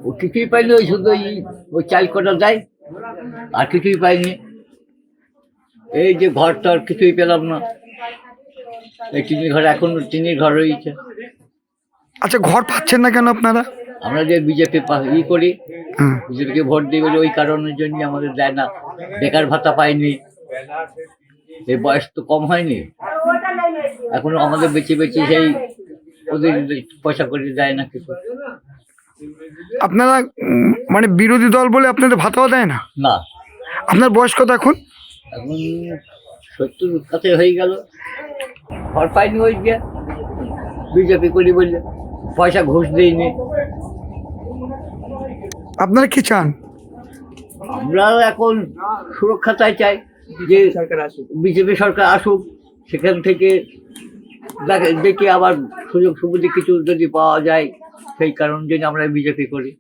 ও কিছুই পাইনি, ওই শুধু ওই চাল কটা দেয়, আর কিছুই পাইনি। এই যে ঘরটা আর কিছুই পেলাম না, এই টিনের ঘর, এখন টিনের ঘর রয়েছে। আচ্ছা, ঘর পাচ্ছেন না কেন আপনারা? আমরা যে বিজেপি করি, হুম। বিজেপিকে ভোট দিই বলে ওই কারণের জন্য আমাদের দেয় না। বেকার ভাতা পাইনি, এই বয়স তো কম হয়নি, এখনো আমাদের বেঁচে বেঁচে সেই ওদের পয়সা করে দেয় না কিছু। আপনারা মানে বিরোধী দল বলে আপনাদের ভাতাও দেয় না? না, আপনার বয়স কত এখন? এখন 70 কাছে হয়ে গেল, ঘর পাইনি ওই যে বিজেপি করি বললে, পয়সা ঘুষ দিইনি। আপনারা কি চান? আমরা এখন সুরক্ষাটাই চাই, যে বিজেপি সরকার আসুক, সেখান থেকে দেখে আবার সুযোগ সুবিধা কিছু যদি পাওয়া যায়, সেই কারণ জন্য আমরা বিজেপি করি।